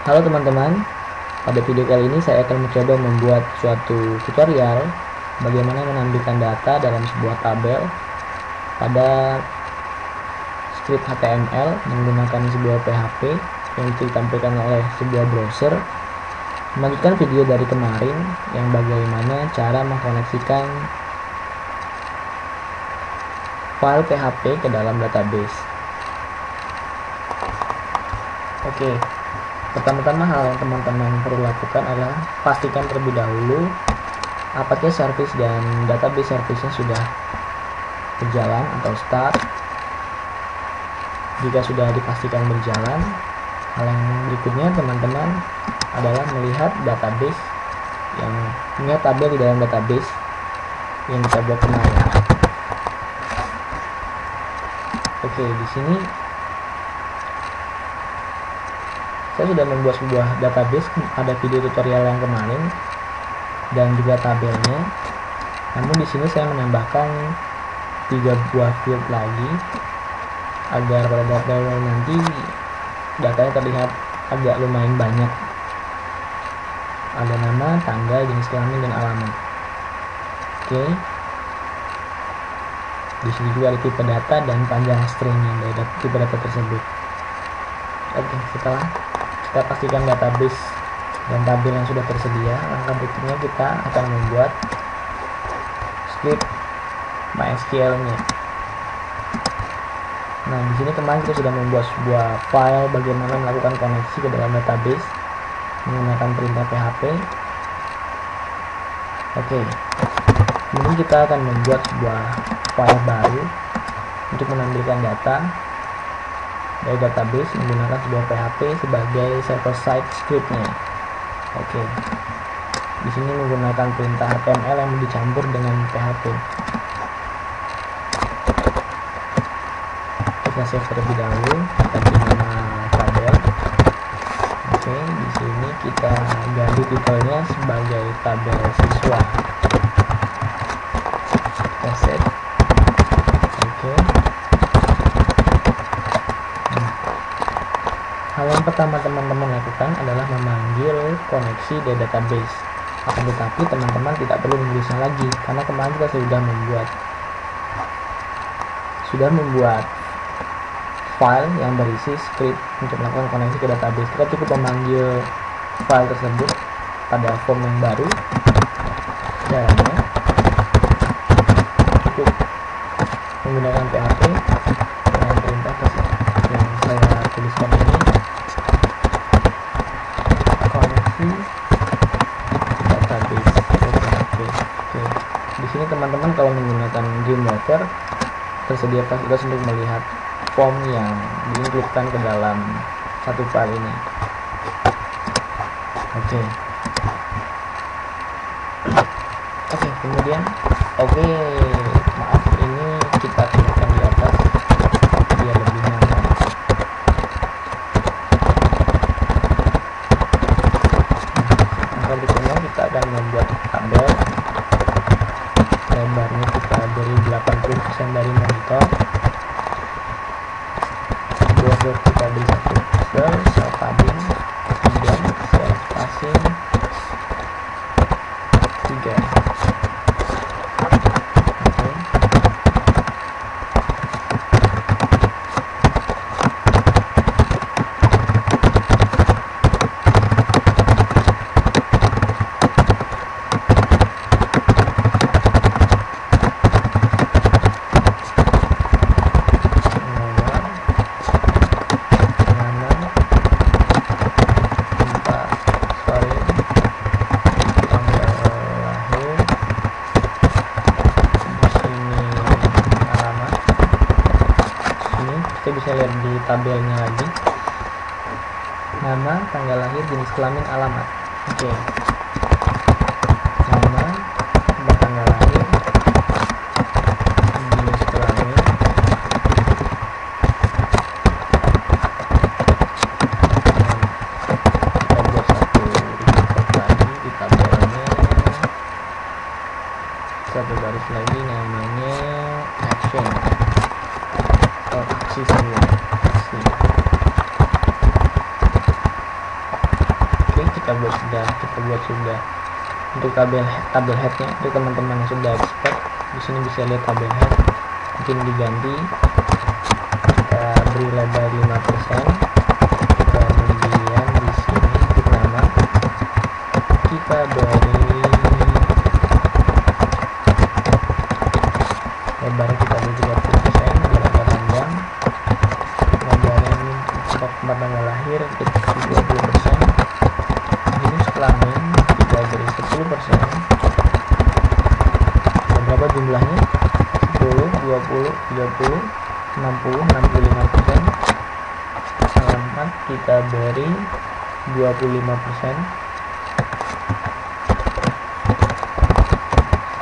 Halo teman-teman, pada video kali ini saya akan mencoba membuat suatu tutorial bagaimana menampilkan data dalam sebuah tabel pada script HTML menggunakan sebuah PHP yang ditampilkan oleh sebuah browser. Melanjutkan video dari kemarin yang bagaimana cara mengkoneksikan file PHP ke dalam database. Oke. Pertama-tama hal yang teman-teman perlu lakukan adalah pastikan terlebih dahulu apakah service dan database service-nya sudah berjalan atau start. Jika sudah dipastikan berjalan, hal yang berikutnya teman-teman adalah melihat database melihat tabel di dalam database yang kita buat kemarin. Oke, di sini saya sudah membuat sebuah database pada video tutorial yang kemarin dan juga tabelnya. Namun di sini saya menambahkan 3 buah field lagi agar pada tabel nanti datanya terlihat agak lumayan banyak. Ada nama, tanggal, jenis kelamin, dan alamat. Oke. Di sini juga ada tipe data dan panjang stringnya dari tipe data tersebut. Oke, setelah kita pastikan database dan tabel yang sudah tersedia, langkah berikutnya kita akan membuat script MySQL-nya. Nah, di sini kemarin kita sudah membuat sebuah file bagaimana melakukan koneksi ke dalam database menggunakan perintah PHP. Oke. Kemudian kita akan membuat sebuah file baru untuk menampilkan data dari database menggunakan sebuah PHP sebagai server side scriptnya. Oke. Di sini menggunakan perintah HTML yang dicampur dengan PHP. Kita save terlebih dahulu. Kita beri nama tabel. Oke. Di sini kita ganti titelnya sebagai tabel siswa. Kita save. Oke. Hal yang pertama teman-teman lakukan adalah memanggil koneksi dari database. Akan tetapi teman-teman tidak perlu menulisnya lagi karena kemarin kita sudah membuat file yang berisi script untuk melakukan koneksi ke database. Kita cukup memanggil file tersebut pada form yang baru. Caranya cukup menggunakan PHP dengan perintah yang saya tuliskan ini. Database. Oke. Di sini teman-teman kalau menggunakan Dreamweaver tersedia fasilitas untuk melihat form yang diinkludkan ke dalam satu file ini. Oke. Kemudian maaf, ini kita tambahkan di atas biar lebih nyaman. Berikutnya kita akan membuat tabel. Lebarnya kita beri 80% dari monitor. Border kita beri 1 pixel, cell padding, kemudian cell spacing 3. Kita bisa lihat di tabelnya lagi, nama, tanggal lahir, jenis kelamin, alamat. Oke. Nama, tanggal lahir, jenis kelamin, kita buat satu report lagi di tabelnya, satu baris lagi namanya action. aksi semua. kita buat sudah. Untuk tabel headnya itu teman-teman yang sudah expert di sini bisa lihat tabel head, mungkin diganti, kita beri lebar 5%, kemudian di sini untuk nama kita beri lebarnya kita beri 30%, agak panjang, lebarnya ini untuk tempat tanggal lahir kita 20%, jenis kelamin kita beri 10%. Berapa jumlahnya? 10, 20, 30, 60, 65%. Alamat kita beri 25%.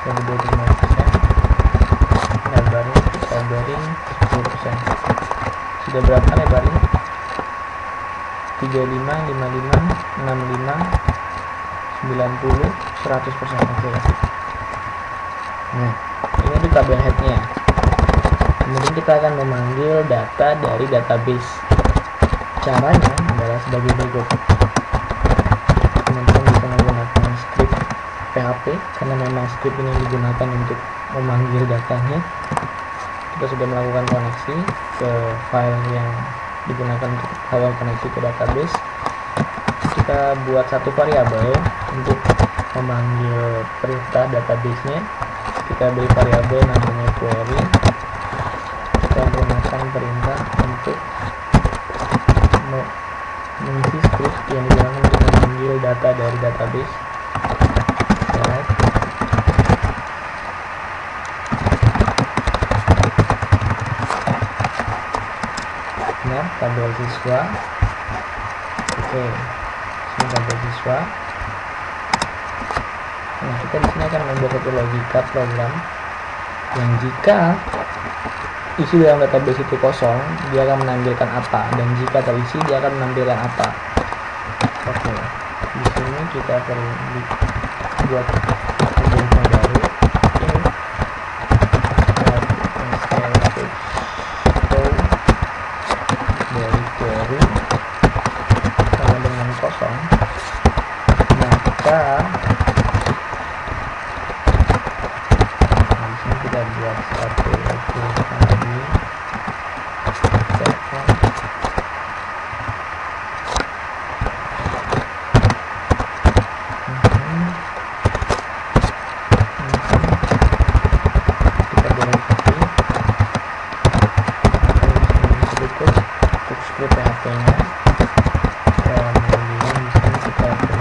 Jadi 25%. Lebarnya kita beri 10%. Sudah berapa lebarnya? 35, 55, 65, 90, 100%. Oke. Nah, ini di tabel headnya. Kemudian kita akan memanggil data dari database. Caranya adalah sebagai berikut. Teman-teman bisa menggunakan script PHP karena memang script ini digunakan untuk memanggil datanya. Kita sudah melakukan koneksi ke file yang digunakan untuk awal koneksi ke database. Kita buat satu variabel untuk memanggil perintah database-nya. Kita beri variabel namanya query. Kita gunakan perintah untuk mengisi script yang digunakan untuk memanggil data dari database. Nah, tabel siswa. Oke, ini tabel siswa. Nah, kita di sini akan membuat satu logika program yang jika isi dalam database itu kosong, dia akan menampilkan apa, dan jika terisi, dia akan menampilkan apa. Oke, di sini kita perlu buat objeknya baru. Dari query sama dengan kosong, maka kita buat satu lagi kita berhenti sedikit untuk script PHP nya, dan kemudian di sini kita beri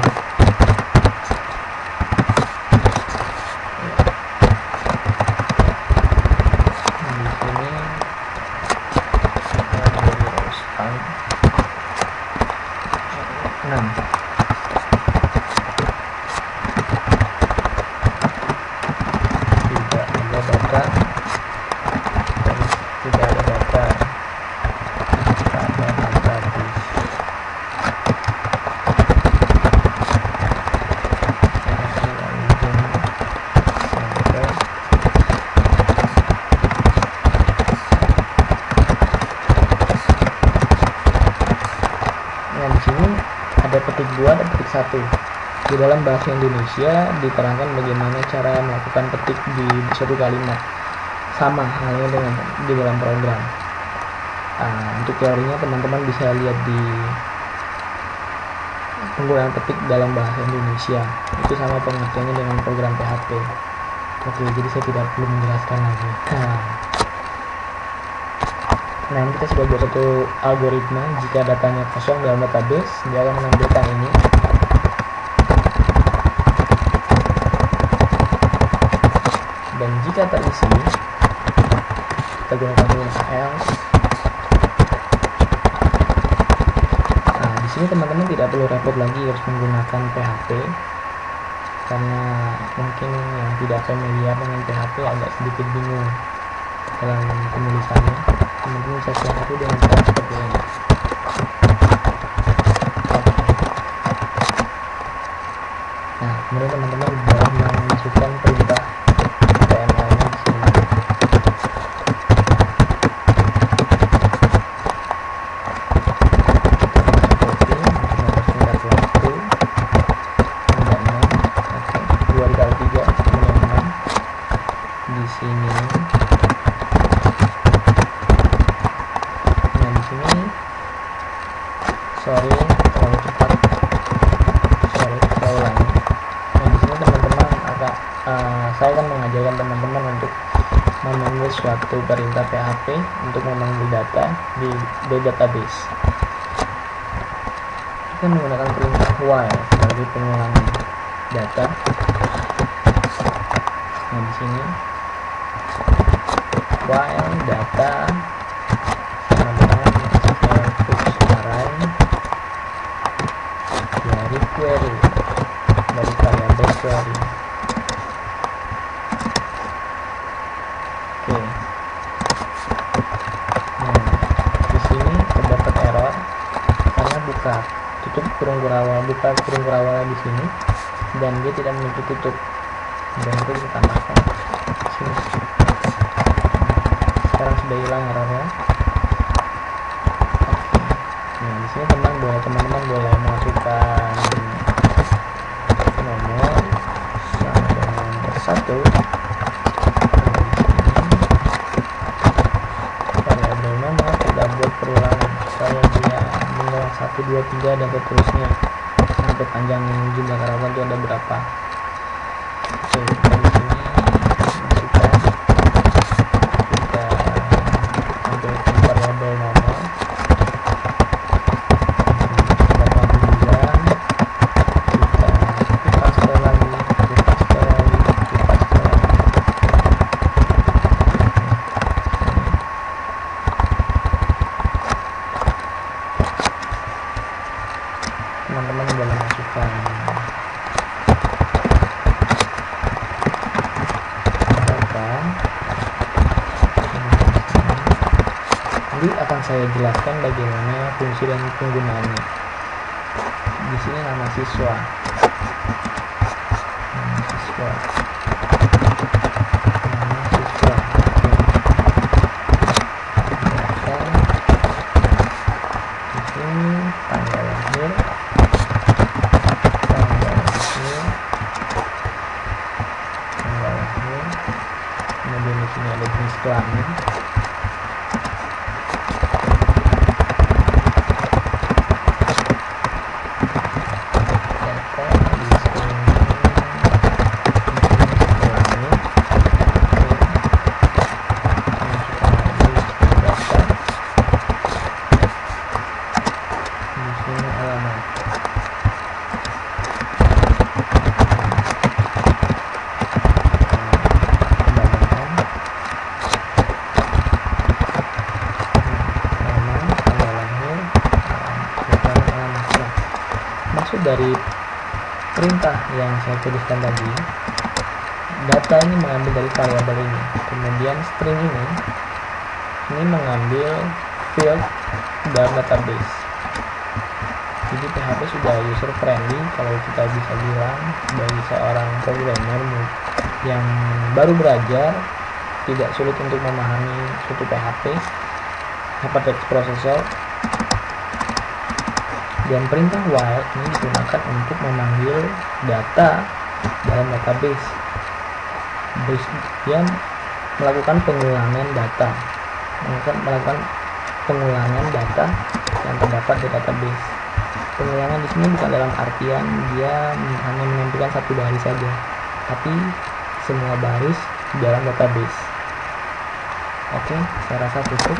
petik 2 dan petik 1. Di dalam bahasa Indonesia diterangkan bagaimana cara melakukan petik di suatu kalimat. Sama halnya dengan di dalam program. Untuk teorinya teman-teman bisa lihat di penggunaan petik dalam bahasa Indonesia. Itu sama pengertiannya dengan program PHP. Oke, jadi saya tidak perlu menjelaskan lagi. Nah, ini kita sudah buat satu algoritma. Jika datanya kosong dalam database, dia akan menampilkan ini. Dan jika terisi, kita gunakan tulisan else. Nah, di sini teman-teman tidak perlu repot lagi harus menggunakan PHP, karena mungkin yang tidak familiar dengan PHP agak sedikit bingung dalam penulisannya. Teman-teman bisa siapkan dengan cara seperti ini. Nah, kemudian teman-teman bisa memasukkan perintah HTML-nya di sini. Kita sorry terlalu cepat, sorry terlalu lama. Nah di sini teman-teman saya akan mengajarkan teman-teman untuk memanggil suatu perintah PHP untuk memanggil data di database. Kita menggunakan perintah while sebagai pengulangan data. Nah di sini while data sama dengan array dari query, dari variabel query. Oke. Nah di sini terdapat error karena buka kurung kurawal di sini dan dia tidak memiliki tutup, dan itu kita tambahkan di sini. Sekarang sudah hilang errornya. Nah di sini teman-teman boleh masukkan nomor sama dengan 1. Variabel nomor kita buat perulangan supaya dia mengulang 1, 2, 3 dan seterusnya sampai panjang jumlah karyawan itu ada berapa. Oke, kita di sini masukkan, kita ambil variabel nomor 89, kita paste lagi. Teman-teman boleh masukkan data. Nanti akan saya jelaskan bagaimana fungsi dan penggunaannya. Di sini nama siswa. Nama siswa. Di sini tanggal lahir. Kemudian di sini ada jenis kelamin. Dari perintah yang saya tuliskan tadi, data ini mengambil dari variabel ini, kemudian string ini mengambil field dalam database. Jadi PHP sudah user friendly kalau kita bisa bilang. Bagi seorang programmer yang baru belajar, tidak sulit untuk memahami suatu PHP, hypertext processor. Dan perintah while ini digunakan untuk memanggil data dalam database. Dia melakukan pengulangan data, yang terdapat di database. Pengulangan di sini bukan dalam artian dia hanya menampilkan satu baris saja, tapi semua baris di dalam database. Oke, saya rasa cukup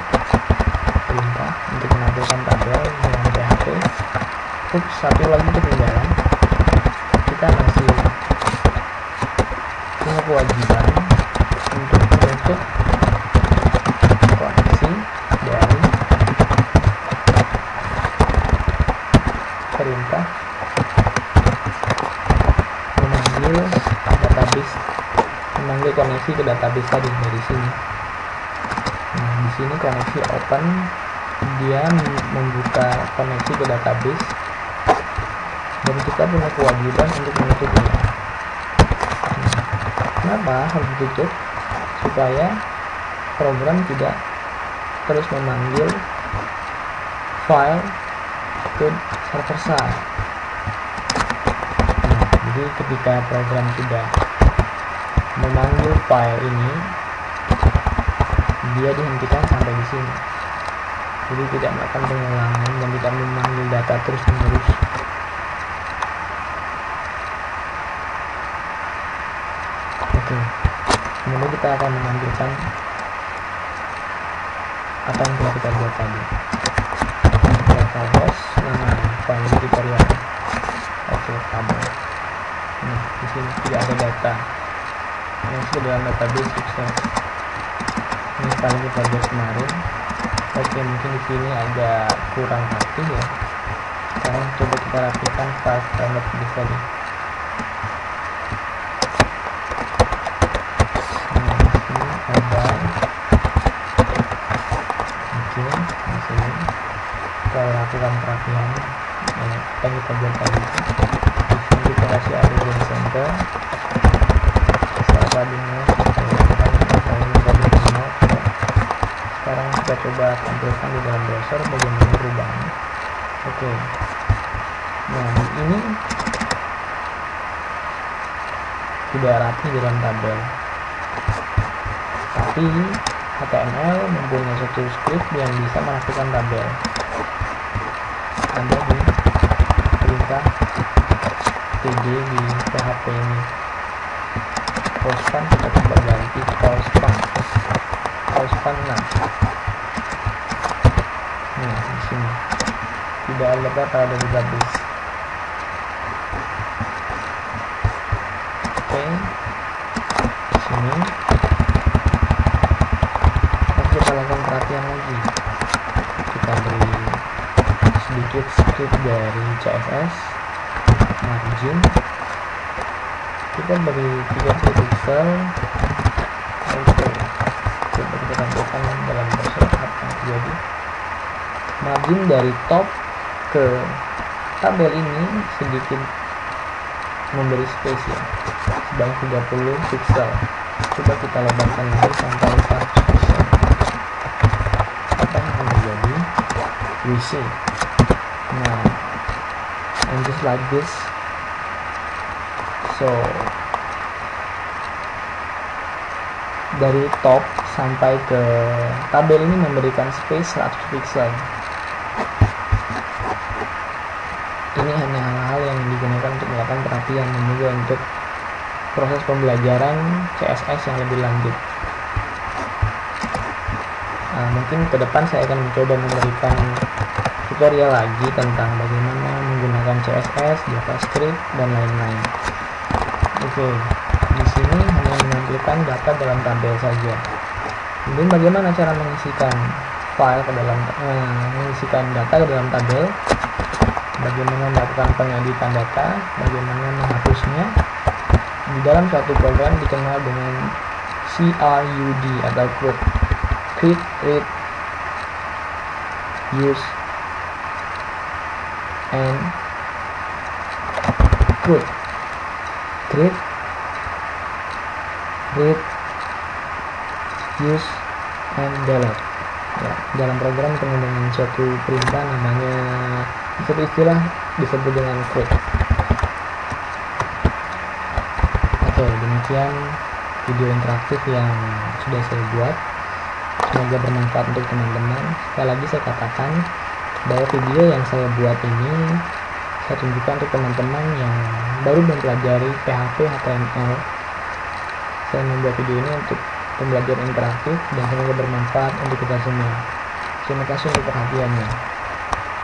perintah untuk menampilkan tabel dengan PHP. Satu lagi ketinggalan, kita masih punya kewajiban untuk membentuk koneksi dari perintah memanggil koneksi ke database tadi dari sini. Nah, di sini koneksi open, dia membuka koneksi ke database. Dan kita punya kewajiban untuk menutupnya. Kenapa harus ditutup? Supaya program tidak terus memanggil file ke server side. Jadi ketika program sudah memanggil file ini, dia dihentikan sampai di sini. Jadi tidak melakukan pengulangan dan tidak memanggil data data terus menerus. Oke, kemudian kita akan menampilkan apa yang telah kita buat tadi. Database, nama file tutorial. Oke, tabel. Nah, di sini tidak ada data. Yang sudah dalam database sukses. Ini paling kita buat kemarin. Oke, mungkin di sini agak kurang rapi ya. Sekarang coba kita rapikan file database tadi. Nah, di sini ada. Oke, di sini kita lakukan perapian. Apa yang kita buat tadi. Di sini kita kasih origin center. Tadinya sekarang kita coba tampilkan di dalam browser bagaimana perubahannya. Oke, nah ini sudah rapi dalam tabel, tapi HTML mempunyai satu script yang bisa merapikan tabel. Ada di perintah td di PHP ini. Pospan kita coba ganti pospan. Nah di sini tidak ada data pada database. Oke, di sini kita lakukan perhatian lagi. Kita beri sedikit script dari CSS margin. Kita beri 30 pixel. Oke, coba kita tampilkan dalam browser apa yang terjadi. Margin dari top ke tabel ini sedikit memberi space ya, sebanyak 30 pixel. Coba kita lebarkan lagi sampai 100 pixel. Apa yang akan terjadi? We see. Nah, and just like this. So dari top sampai ke tabel ini memberikan space 100 pixel. Ini hanya hal-hal yang digunakan untuk melakukan perapian dan juga untuk proses pembelajaran CSS yang lebih lanjut. Mungkin ke depan saya akan mencoba memberikan tutorial lagi tentang bagaimana menggunakan CSS, JavaScript, dan lain-lain. Oke, di sini hanya menampilkan data dalam tabel saja. Kemudian bagaimana cara mengisikan file ke dalam mengisikan data ke dalam tabel? Bagaimana melakukan pengeditan data? Bagaimana menghapusnya? Di dalam suatu program dikenal dengan CRUD atau CRUD, Create, Read, Use, and CRUD. Create, read, use, and delete. Ya, dalam program dikenal dengan suatu perintah namanya, suatu istilah disebut dengan CRUD. Oke, demikian video interaktif yang sudah saya buat. Semoga bermanfaat untuk teman-teman. Sekali lagi saya katakan bahwa video yang saya buat ini saya tunjukkan untuk teman-teman yang baru mempelajari PHP HTML. Saya membuat video ini untuk pembelajaran interaktif dan semoga bermanfaat untuk kita semua. Terima kasih untuk perhatiannya.